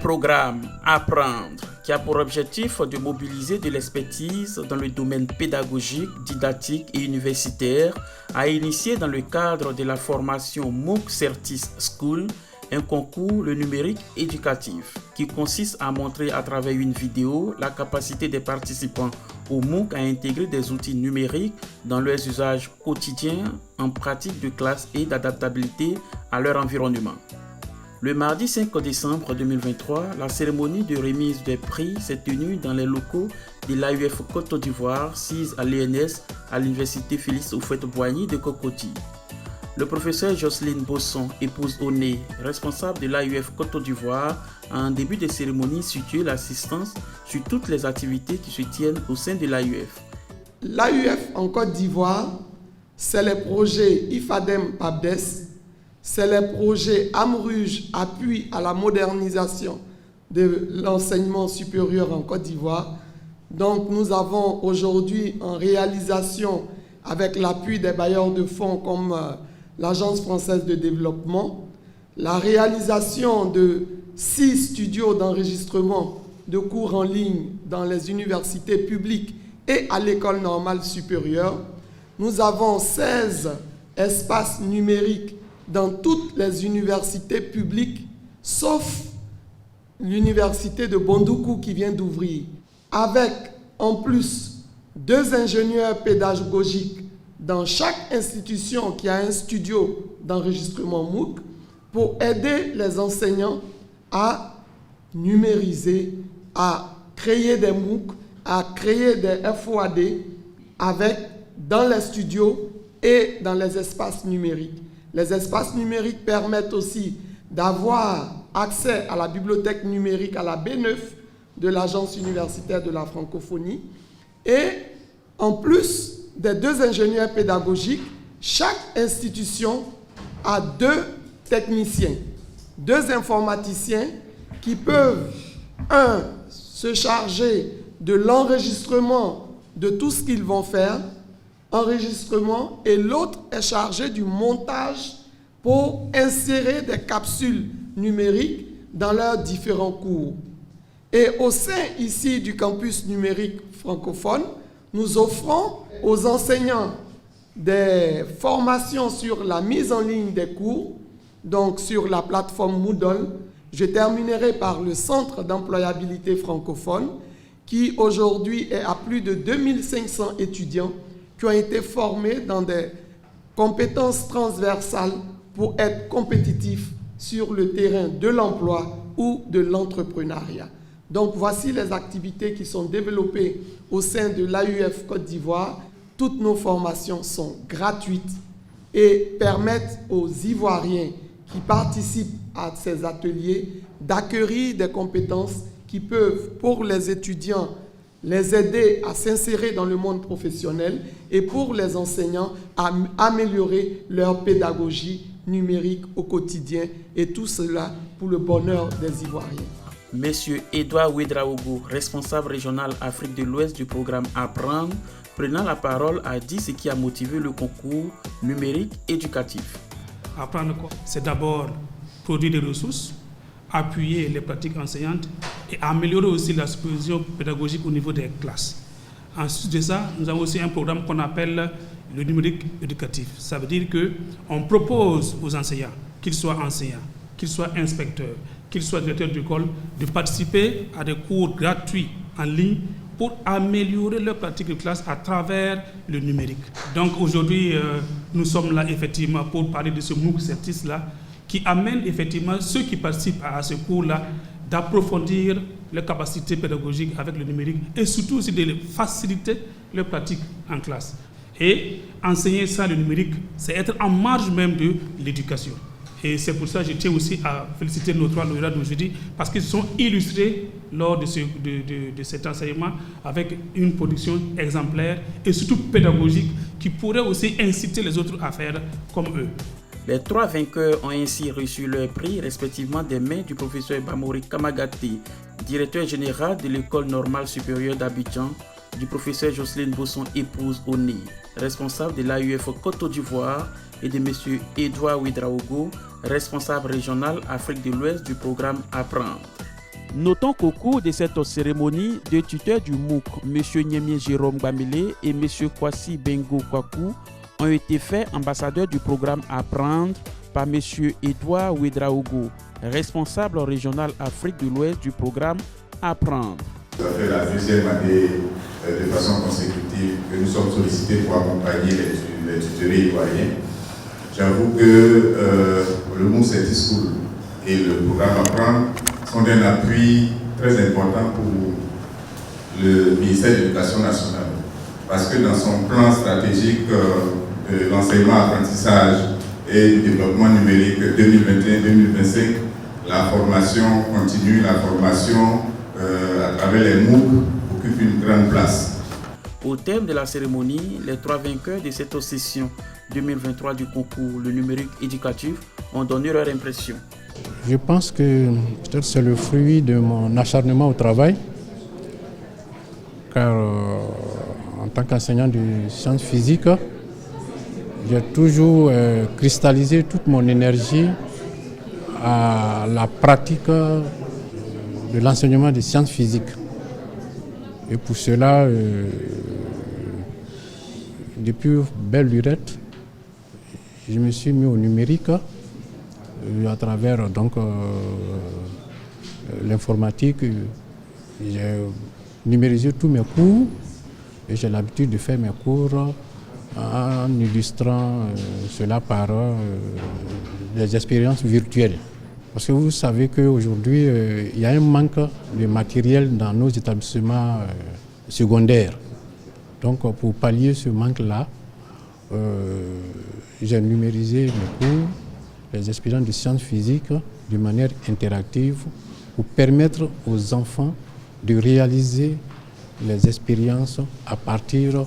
programme Apprendre, qui a pour objectif de mobiliser de l'expertise dans le domaine pédagogique, didactique et universitaire, a initié dans le cadre de la formation MOOC Certis School un concours, le numérique éducatif, qui consiste à montrer à travers une vidéo la capacité des participants au MOOC à intégrer des outils numériques dans leurs usages quotidiens en pratique de classe et d'adaptabilité à leur environnement. Le mardi 5 décembre 2023, la cérémonie de remise des prix s'est tenue dans les locaux de l'AUF Côte d'Ivoire, sise à l'ENS à l'université Félix Houphouët-Boigny de Cocody. Le professeur Jocelyne Bosson, épouse Oné, responsable de l'AUF Côte d'Ivoire, a en début de cérémonie situé l'assistance sur toutes les activités qui se tiennent au sein de l'AUF. L'AUF en Côte d'Ivoire, c'est les projets IFADEM-PABDES, c'est les projets AMRUGE, appui à la modernisation de l'enseignement supérieur en Côte d'Ivoire. Donc nous avons aujourd'hui en réalisation, avec l'appui des bailleurs de fonds comme l'Agence française de développement, la réalisation de 6 studios d'enregistrement de cours en ligne dans les universités publiques et à l'école normale supérieure. Nous avons 16 espaces numériques dans toutes les universités publiques, sauf l'université de Bondoukou qui vient d'ouvrir, avec en plus 2 ingénieurs pédagogiques dans chaque institution qui a un studio d'enregistrement MOOC pour aider les enseignants à numériser, à créer des MOOC, à créer des FOAD dans les studios et dans les espaces numériques. Les espaces numériques permettent aussi d'avoir accès à la bibliothèque numérique, à la B9 de l'Agence universitaire de la francophonie. Et en plus des 2 ingénieurs pédagogiques, chaque institution a 2 techniciens, 2 informaticiens qui peuvent, se charger de l'enregistrement de tout ce qu'ils vont faire, enregistrement, et l'autre est chargé du montage pour insérer des capsules numériques dans leurs différents cours. Et au sein ici du campus numérique francophone, nous offrons aux enseignants des formations sur la mise en ligne des cours, donc sur la plateforme Moodle. Je terminerai par le Centre d'employabilité francophone qui aujourd'hui est à plus de 2500 étudiants qui ont été formés dans des compétences transversales pour être compétitifs sur le terrain de l'emploi ou de l'entrepreneuriat. Donc voici les activités qui sont développées au sein de l'AUF Côte d'Ivoire. Toutes nos formations sont gratuites et permettent aux Ivoiriens qui participent à ces ateliers d'acquérir des compétences qui peuvent, pour les étudiants, les aider à s'insérer dans le monde professionnel et pour les enseignants à améliorer leur pédagogie numérique au quotidien, et tout cela pour le bonheur des Ivoiriens. Monsieur Edouard Ouedraogo, responsable régional Afrique de l'Ouest du programme Apprendre, prenant la parole, a dit ce qui a motivé le concours numérique éducatif. Apprendre quoi? C'est d'abord produire des ressources, appuyer les pratiques enseignantes et améliorer aussi la supervision pédagogique au niveau des classes. Ensuite de ça, nous avons aussi un programme qu'on appelle le numérique éducatif. Ça veut dire qu'on propose aux enseignants, qu'ils soient inspecteurs, qu'ils soient directeurs d'école, de participer à des cours gratuits en ligne pour améliorer leur pratique de classe à travers le numérique. Donc aujourd'hui, nous sommes là effectivement pour parler de ce MOOC Certis-là, qui amène effectivement ceux qui participent à ce cours-là d'approfondir leurs capacités pédagogiques avec le numérique et surtout aussi de faciliter leur pratique en classe. Et enseigner ça, le numérique, c'est être en marge même de l'éducation. Et c'est pour ça que je tiens aussi à féliciter nos 3 lauréats d'aujourd'hui parce qu'ils sont illustrés lors de cet enseignement avec une production exemplaire et surtout pédagogique qui pourrait aussi inciter les autres à faire comme eux. Les 3 vainqueurs ont ainsi reçu leur prix respectivement des mains du professeur Bamori Kamagate, directeur général de l'École normale supérieure d'Abidjan, du professeur Jocelyne Bosson, épouse Oné, responsable de l'AUF Côte d'Ivoire, et de M. Edouard Ouedraogo, responsable régional Afrique de l'Ouest du programme Apprendre. Notons qu'au cours de cette cérémonie, deux tuteurs du MOOC, M. Niemie Jérôme Bamile et M. Kwasi Bengo Kwaku, ont été faits ambassadeurs du programme Apprendre par M. Edouard Ouedraogo, responsable régional Afrique de l'Ouest du programme Apprendre. Ça fait la deuxième année de façon consécutive que nous sommes sollicités pour accompagner les tutoriels ivoiriens. J'avoue que le MOOC City School et le programme Apprendre sont d'un appui très important pour le ministère de l'Éducation nationale. Parce que dans son plan stratégique de l'enseignement-apprentissage et du développement numérique 2021-2025, la formation continue, la formation à travers les MOOC occupe une grande place. Au terme de la cérémonie, les 3 vainqueurs de cette session 2023 du concours Le numérique éducatif ont donné leur impression. Je pense que peut-être c'est le fruit de mon acharnement au travail, car en tant qu'enseignant de sciences physiques, j'ai toujours cristallisé toute mon énergie à la pratique de l'enseignement des sciences physiques. Et pour cela, depuis belle lurette, je me suis mis au numérique à travers donc l'informatique. J'ai numérisé tous mes cours et j'ai l'habitude de faire mes cours en illustrant cela par des expériences virtuelles. Parce que vous savez qu'aujourd'hui, il y a un manque de matériel dans nos établissements secondaires. Donc pour pallier ce manque-là, j'ai numérisé mes cours, les expériences de sciences physiques de manière interactive pour permettre aux enfants de réaliser les expériences à partir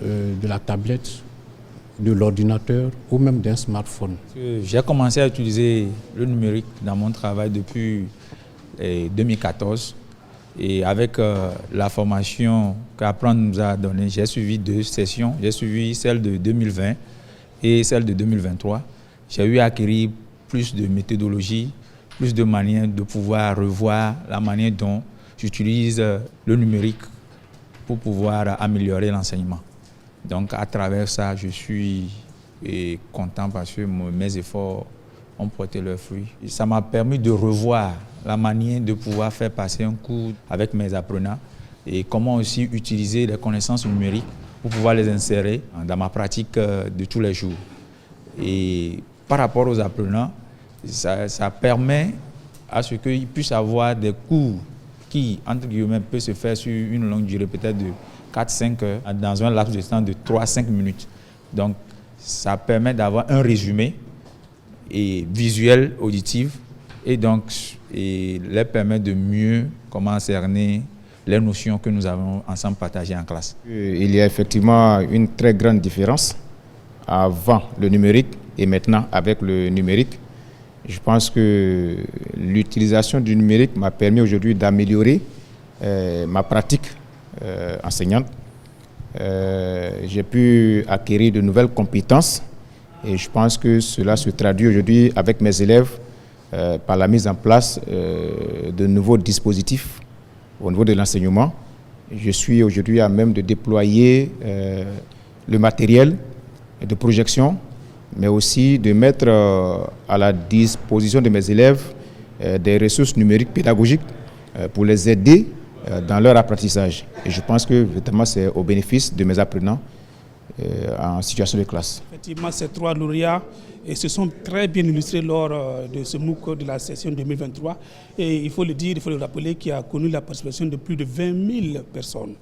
de la tablette, de l'ordinateur ou même d'un smartphone. J'ai commencé à utiliser le numérique dans mon travail depuis 2014 et avec la formation qu'Apprendre nous a donnée, j'ai suivi 2 sessions. J'ai suivi celle de 2020 et celle de 2023. J'ai eu à acquérir plus de méthodologie, plus de manières de pouvoir revoir la manière dont j'utilise le numérique pour pouvoir améliorer l'enseignement. Donc à travers ça, je suis content parce que mes efforts ont porté leurs fruits. Et ça m'a permis de revoir la manière de pouvoir faire passer un cours avec mes apprenants et comment aussi utiliser les connaissances numériques pour pouvoir les insérer dans ma pratique de tous les jours. Et par rapport aux apprenants, ça permet à ce qu'ils puissent avoir des cours qui, entre guillemets, peuvent se faire sur une longue durée, peut-être de 4-5 heures, dans un laps de temps de 3-5 minutes. Donc, ça permet d'avoir un résumé et visuel, auditif, et donc leur permet de mieux comment cerner les notions que nous avons ensemble partagées en classe. Il y a effectivement une très grande différence avant le numérique et maintenant avec le numérique. Je pense que l'utilisation du numérique m'a permis aujourd'hui d'améliorer ma pratique enseignante. J'ai pu acquérir de nouvelles compétences et je pense que cela se traduit aujourd'hui avec mes élèves par la mise en place de nouveaux dispositifs au niveau de l'enseignement. Je suis aujourd'hui à même de déployer le matériel de projection, mais aussi de mettre à la disposition de mes élèves des ressources numériques pédagogiques pour les aider dans leur apprentissage. Et je pense que vraiment c'est au bénéfice de mes apprenants en situation de classe. Effectivement, ces 3 lauréats se sont très bien illustrés lors de ce MOOC de la session 2023. Et il faut le dire, il faut le rappeler, qui a connu la participation de plus de 20 000 personnes.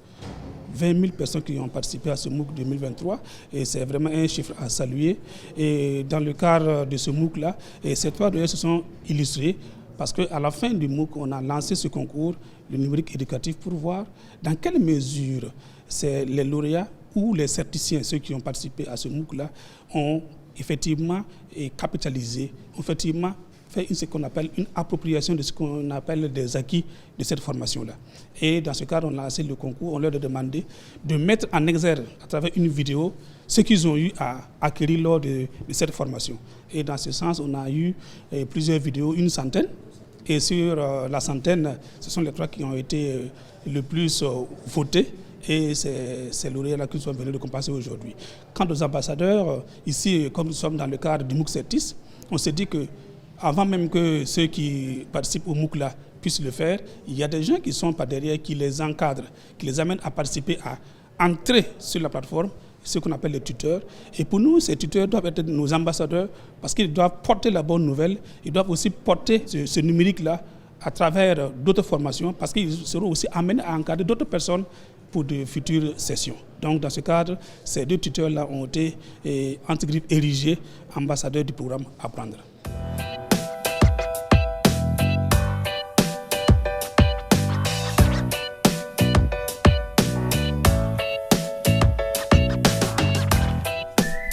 20 000 personnes qui ont participé à ce MOOC 2023 et c'est vraiment un chiffre à saluer. Et dans le cadre de ce MOOC-là, ces 3 lauréats se sont illustrés parce qu'à la fin du MOOC, on a lancé ce concours, le numérique éducatif, pour voir dans quelle mesure les lauréats ou les certiciens, ceux qui ont participé à ce MOOC-là, ont effectivement capitalisé, ont effectivement fait ce qu'on appelle une appropriation de ce qu'on appelle des acquis de cette formation-là. Et dans ce cadre, on a lancé le concours, on leur a demandé de mettre en exergue à travers une vidéo ce qu'ils ont eu à acquérir lors de cette formation. Et dans ce sens, on a eu plusieurs vidéos, une centaine, Et sur la centaine, ce sont les 3 qui ont été le plus votés. Et c'est lauréats qui sont venus de compenser aujourd'hui. Quant aux ambassadeurs, ici, comme nous sommes dans le cadre du MOOC Certis, on s'est dit que avant même que ceux qui participent au MOOC là puissent le faire, il y a des gens qui sont par derrière, qui les encadrent, qui les amènent à participer, à entrer sur la plateforme, ce qu'on appelle les tuteurs. Et pour nous, ces tuteurs doivent être nos ambassadeurs parce qu'ils doivent porter la bonne nouvelle, ils doivent aussi porter ce numérique-là à travers d'autres formations parce qu'ils seront aussi amenés à encadrer d'autres personnes pour de futures sessions. Donc dans ce cadre, ces 2 tuteurs-là ont été, entre griffes, érigés ambassadeurs du programme Apprendre.